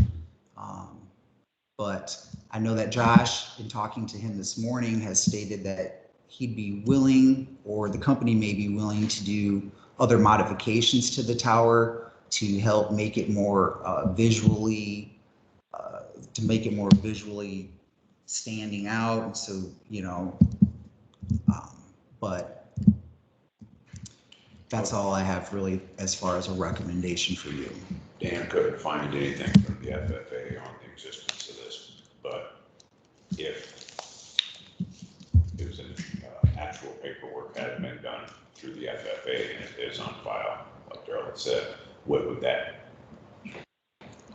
But I know that Josh, in talking to him this morning, has stated that he'd be willing, or the company may be willing, to do other modifications to the tower to help make it more visually standing out. And so, you know, but that's all I have really as far as a recommendation for you. Dan couldn't find anything from the FFA on the existence of this, but if it was an actual paperwork had been done through the FFA and it is on file, like Darrell had said,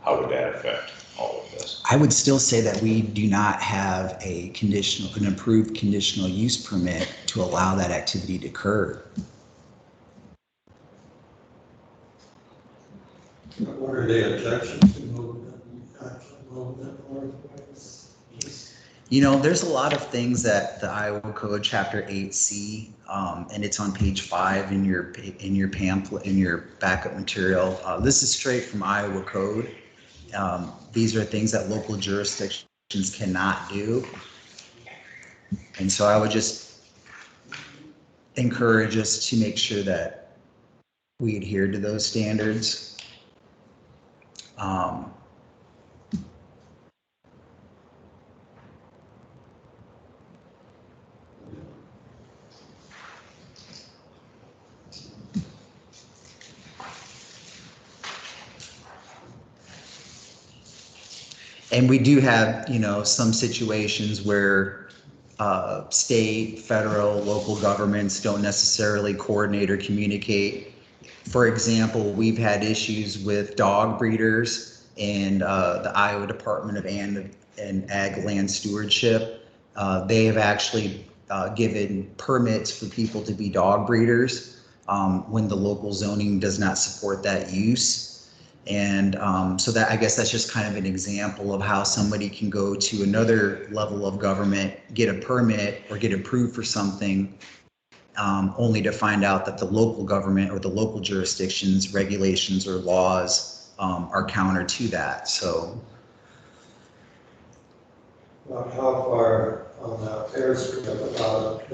how would that affect all of this? I would still say that we do not have an approved conditional use permit to allow that activity to occur. What are the objections to moving that forward? You know, there's a lot of things that the Iowa Code Chapter 8C, and it's on page 5 in your pamphlet, in your backup material. This is straight from Iowa Code. These are things that local jurisdictions cannot do. And so I would just encourage us to make sure that we adhere to those standards. And we do have, you know, some situations where state, federal, local governments don't necessarily coordinate or communicate. For example, we've had issues with dog breeders and the Iowa Department of Ag Land Stewardship. They have actually given permits for people to be dog breeders when the local zoning does not support that use. And so that, I guess that's just kind of an example of how somebody can go to another level of government, get a permit or get approved for something, only to find out that the local government or the local jurisdictions, regulations or laws are counter to that. So. How far on that airstrip about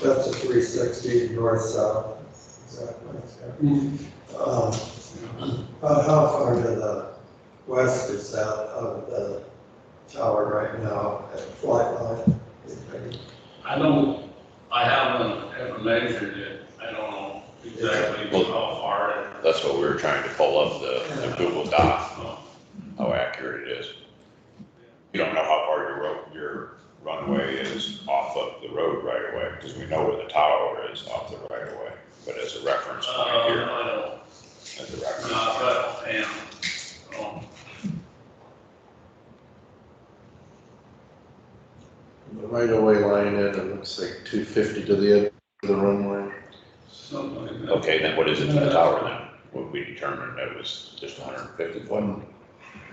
that's a 360 north-south, exactly. How far to the west is that of the tower right now at flight line? I haven't ever measured it. I don't know exactly how far. That's what we were trying to pull up the Google Doc, how accurate it is. You don't know how far your runway is off of the road right away, because we know where the tower is off the right of way. But as a reference point here, I don't. as a reference But, and, The right of way line in, it looks like 250 to the end of the runway. something like that. Okay, then what is it to the tower then? What we determined that was just 150 foot?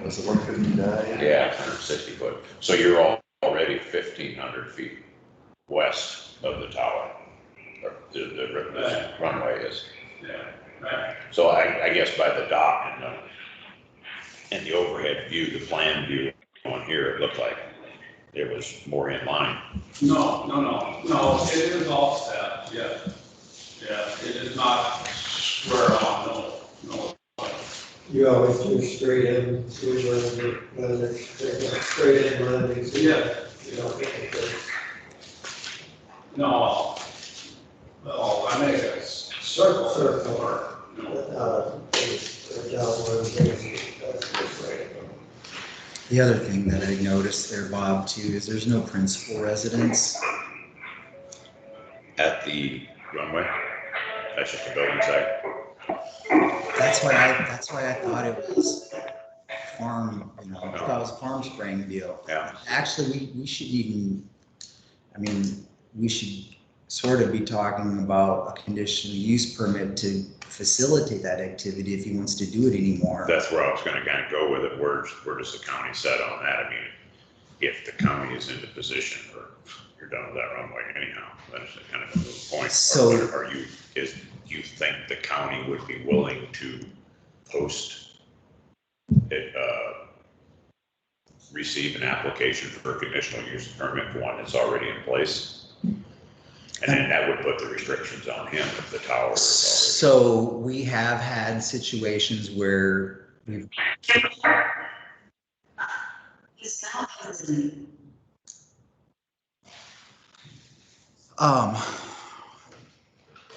Was it 159? Yeah, 160 foot. So you're already 1,500 feet west of the tower. Or the runway is. Yeah, right. So I guess by the dock and the overhead view, the plan view on here, it looked like it was more in line. No, it is all set, yeah. Yeah, it is not square on, no. You always do straight in, straight in landings. Yeah. You don't get it. No. Well, I make a circle. Or, no. The other thing that I noticed there, Bob, too, is there's no principal residence. At the runway? That's just a building site? That's why I thought it was farm, you know, I thought it was a farm spraying deal. Yeah. Actually, we should even, we should sort of be talking about a conditional use permit to facilitate that activity if he wants to do it anymore. That's where I was gonna kind of go with it. Where does the county set on that? I mean, if the county is in the position, or you're done with that runway anyhow, that's kind of a moot point. So Do you think the county would be willing to post it, receive an application for a conditional use permit for one that's already in place? And then that would put the restrictions on him if the tower is So we have had situations where we've.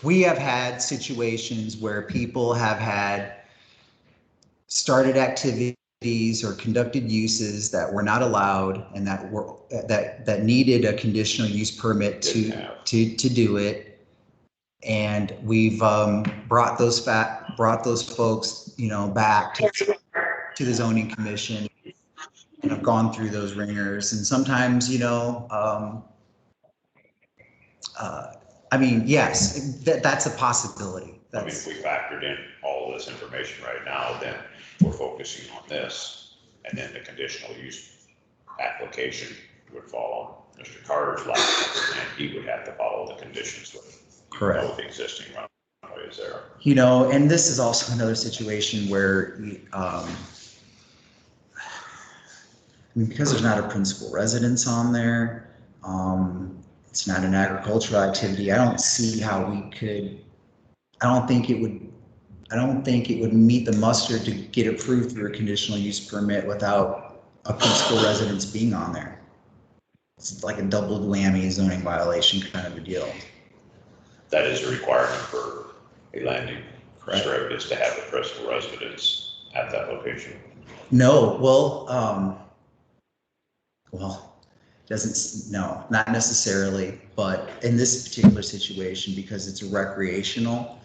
We have had situations where people have had started activities or conducted uses that were not allowed and that needed a conditional use permit to do it. And we've brought those folks, you know, back to the zoning commission and have gone through those ringers. And sometimes, you know, I mean, yes, that's a possibility. I mean, if we factored in all of this information right now, then we're focusing on this, and then the conditional use application would fall on Mr. Carter's lap, and he would have to follow the conditions with. Correct. The existing runway is there. You know, and this is also another situation where, I mean, because there's not a principal residence on there, it's not an agricultural activity. I don't see how we could, I don't think it would meet the muster to get approved through a conditional use permit without a principal residence being on there. It's like a double whammy zoning violation kind of a deal. That is a requirement for a landing strip, is to have a principal residence at that location. No, no, not necessarily, but in this particular situation, because it's recreational,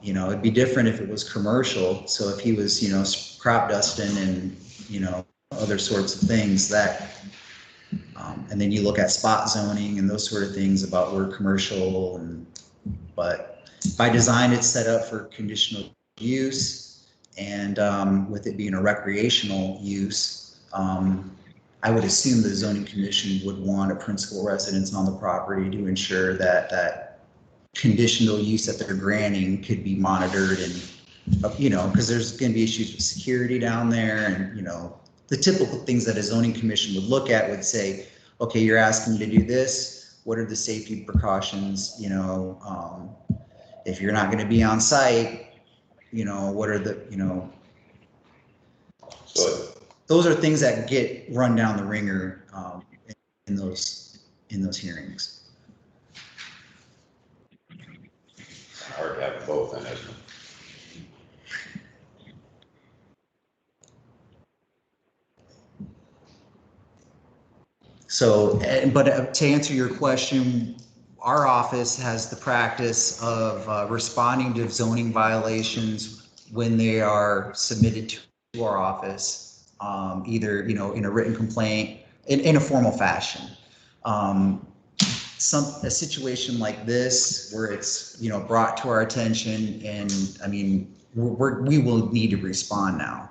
you know, it'd be different if it was commercial. So if he was, you know, crop dusting and, you know, other sorts of things that, and then you look at spot zoning and those sort of things about where commercial but by design, it's set up for conditional use, and with it being a recreational use, I would assume the zoning commission would want a principal residence on the property to ensure that that conditional use that they're granting could be monitored, and, you know, because there's going to be issues with security down there, and, you know, the typical things that a zoning commission would look at would say, okay, you're asking me to do this. What are the safety precautions? You know, if you're not going to be on site, you know, what are the, you know, So those are things that get run down the ringer in those hearings. hard to have both, then, isn't it? So, but to answer your question, our office has the practice of responding to zoning violations when they are submitted to our office, either, you know, in a written complaint, in a formal fashion. A situation like this where it's, you know, brought to our attention, and I mean, we will need to respond now.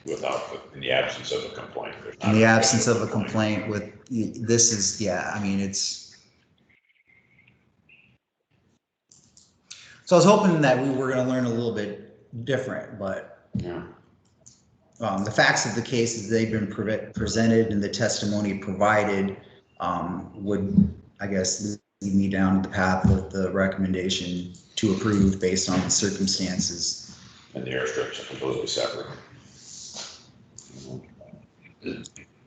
In the absence of a complaint. In the absence of a complaint with, this is, yeah, I mean, it's. So I was hoping that we were going to learn a little bit different, but Yeah. The facts of the case as they've been presented and the testimony provided would, I guess, lead me down the path with the recommendation to approve based on the circumstances. And the airstrips are completely separate.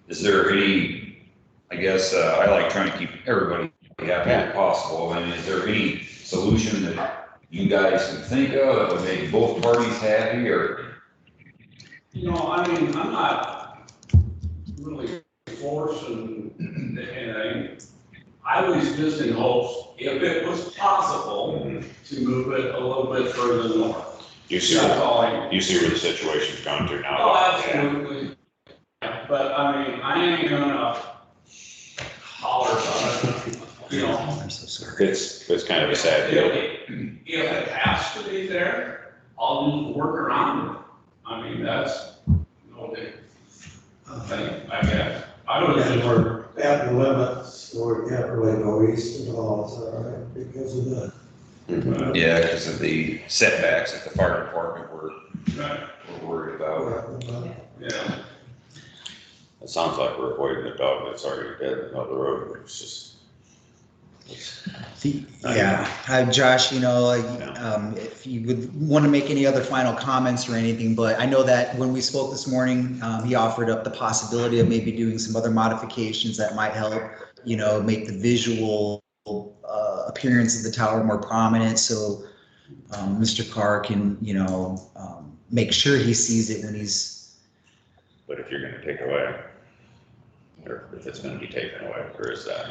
Is there any, I guess, I like trying to keep everybody happy as possible. I mean, is there any solution that you guys can think of that would make both parties happy, or? You know, I mean, I'm not really forcing anything. I was just in hopes, if it was possible, to move it a little bit further north. You see That's all I. You see where the situation's gone to now. Oh, absolutely. But I mean, I ain't gonna holler about it, you know. I'm so sorry. It's kind of a sad deal. If it has to be there, I'll just work around it. I mean, that's no big thing, I guess. I would And just, we're at the limits, so we can't really go east at all, is that right? Because of the. Yeah, because of the setbacks that the fire department were right, worried about. yeah. It sounds like we're avoiding the dog that's already dead in the middle of the road, but it's just. Yeah, Josh, you know, if you would want to make any other final comments or anything, but I know that when we spoke this morning, he offered up the possibility of maybe doing some other modifications that might help, you know, make the visual appearance of the tower more prominent. So Mr. Carr can, you know, make sure he sees it when he's. But if you're gonna take away, or if it's gonna be taken away, where is that?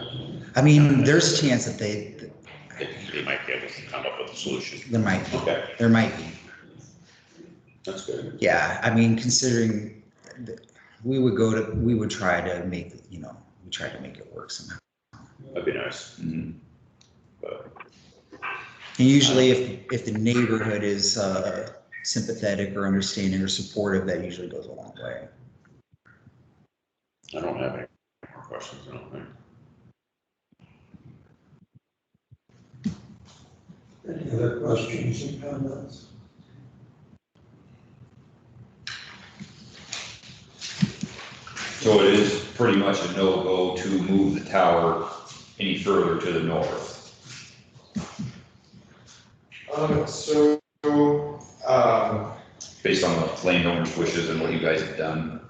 I mean, there's a chance that They might be able to come up with a solution. there might be. Okay, There might be. that's good. Yeah, I mean, considering we would try to make, you know, we tried to make it work somehow. That'd be nice. Mhm. But And usually if the neighborhood is sympathetic or understanding or supportive, that usually goes a long way. I don't have any more questions, I don't think. Any other questions and comments? So it is pretty much a no-go to move the tower any further to the north. So, Based on the landowner's wishes and what you guys have done.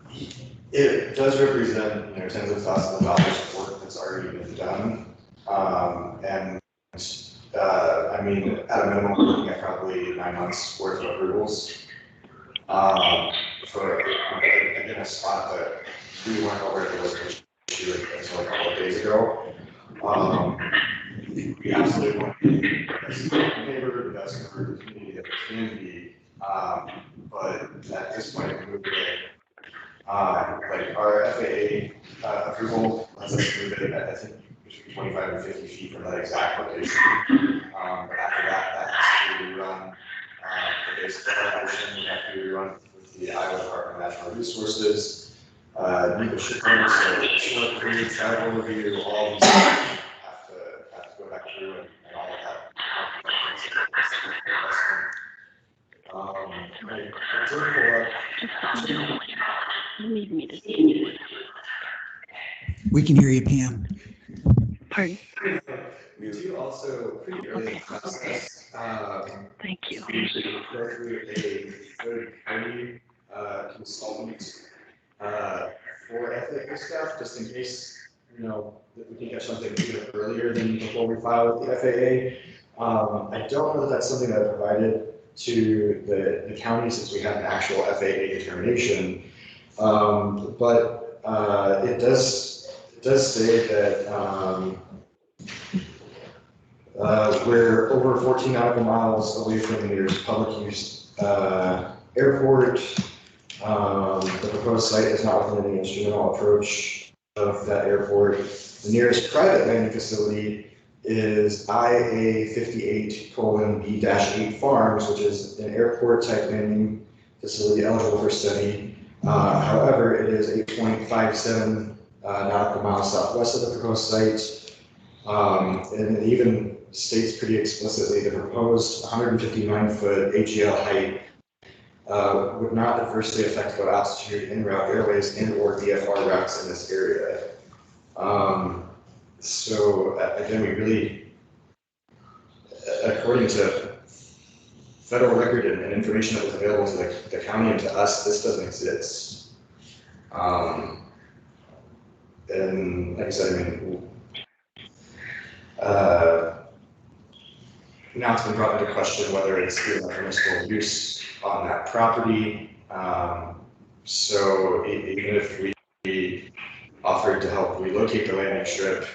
it does represent, tens of thousands of dollars of work that's already been done. I mean, at a minimum, we're looking at probably 9 months worth of approvals. For, again, a spot that we weren't aware of was an issue until a couple of days ago. We absolutely want to be as a neighbor, the best member of the community that we can be. But at this point, we moved it. Like our FAA approval, let's move it, I think, between 25 and 50 feet from that exact location. But after that, that has to be rerun. The base declaration would have to be rerun with the Iowa Department of Natural Resources. Need the shipment, so short period travel review, all these things have to go back through and all of that. I did pull up. You need me to. We can hear you, Pam. Pardon? We do also pretty early in the process. Thank you. Usually go through a third party consultant for FAA stuff, just in case, that we can get something even earlier than before we file with the FAA. I don't know that that's something that I provided to the county since we had an actual FAA determination. But it does say that we're over 14 nautical miles away from the nearest public use airport. The proposed site is not within any instrumental approach of that airport. The nearest private landing facility is IA 58:B-8 Farms, which is an airport type landing facility eligible for study. However, it is 8.57 nautical miles southwest of the proposed site. And it even states pretty explicitly the proposed 159-foot AGL height would not adversely affect low altitude en route airways and or VFR routes in this area. So again, we really, according to federal record and information that was available to the county and to us, this doesn't exist. And like I said, I mean, now it's been brought into question whether it's even a permissible use on that property. So even if we offered to help relocate the landing strip,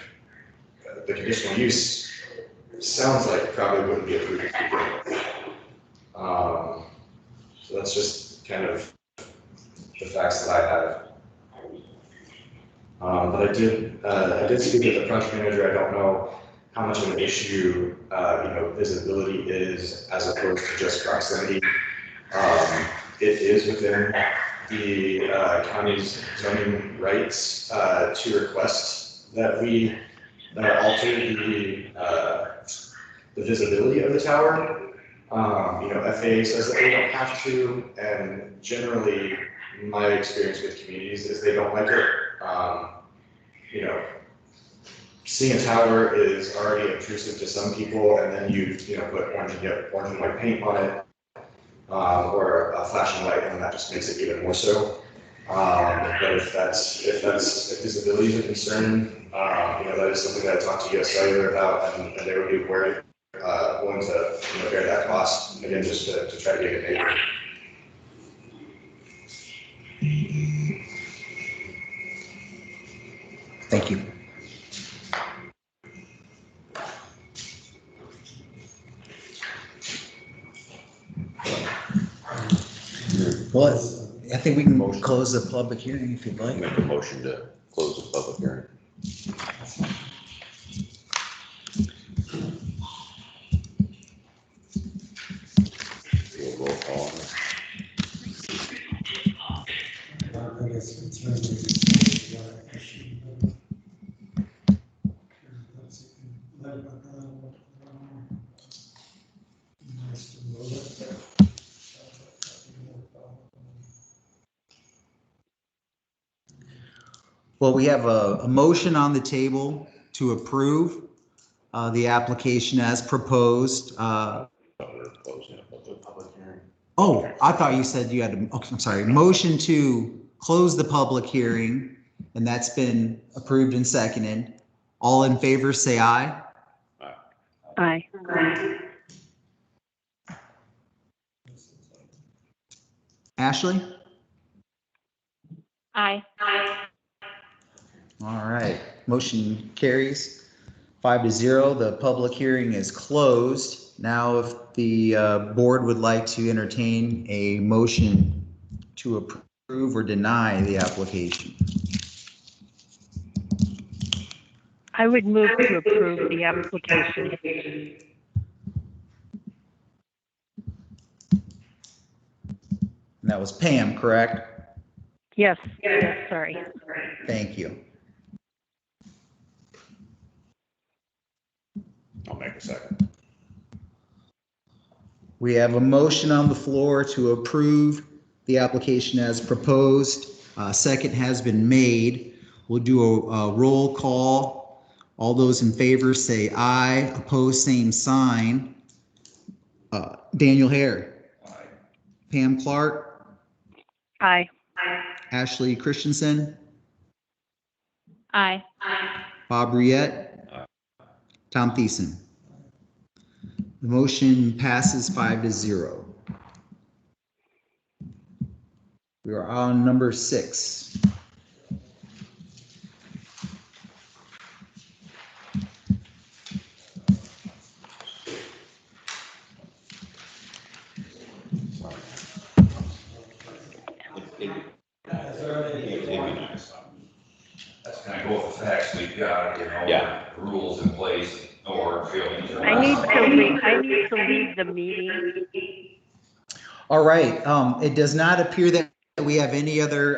the conditional use sounds like it probably wouldn't be approved. So that's just kind of the facts that I have. But I did speak with the project manager. I don't know how much of an issue, visibility is as opposed to just proximity. It is within the county's zoning rights to request that we alter the visibility of the tower. FAA says that they don't have to, and generally, my experience with communities is they don't like it. Seeing a tower is already intrusive to some people, and then you put orange and white paint on it, or a flashing light, and that just makes it even more so. But if visibility is a concern, that is something that I talked to US Cellular about, and they would be willing to bear that cost, again, just to try to get it paid. Thank you. Well, I think we can close the public hearing if you'd like. Make a motion to close the public hearing. Roll call. I guess it's Well, we have a motion on the table to approve the application as proposed. Oh, I thought you said you had, okay, I'm sorry, motion to close the public hearing, and that's been approved and seconded. All in favor, say aye. Aye. Ashley? Aye. All right, motion carries 5-0. The public hearing is closed. Now, if the board would like to entertain a motion to approve or deny the application. I would move to approve the application. And that was Pam, correct? Yes, sorry. Thank you. I'll make a second. We have a motion on the floor to approve the application as proposed. Second has been made. We'll do a roll call. All those in favor say aye. Opposed, same sign. Daniel Hare. Aye. Pam Clark. Aye. Ashley Christensen. Aye. Bob Riette. Aye. Tom Thiessen. The motion passes 5-0. We are on number 6. It'd be nice. That's kind of cool with the facts we've got, you know, Yeah. rules in place, or feelings. I need to leave the meeting. All right, it does not appear that we have any other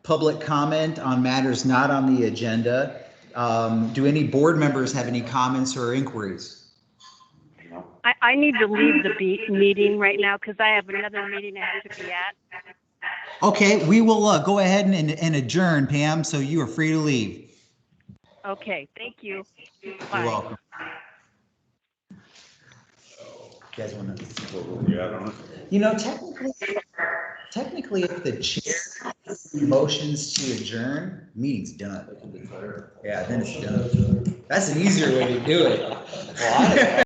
public comment on matters not on the agenda. Do any board members have any comments or inquiries? I need to leave the meeting right now because I have another meeting I have to be at. Okay, we will go ahead and adjourn, Pam, so you are free to leave. Okay, thank you. You're Bye. welcome. You guys want to? Yeah, I don't know. You know, technically, if the chair motions to adjourn, meeting's done. Yeah, then it's done. That's an easier way to do it.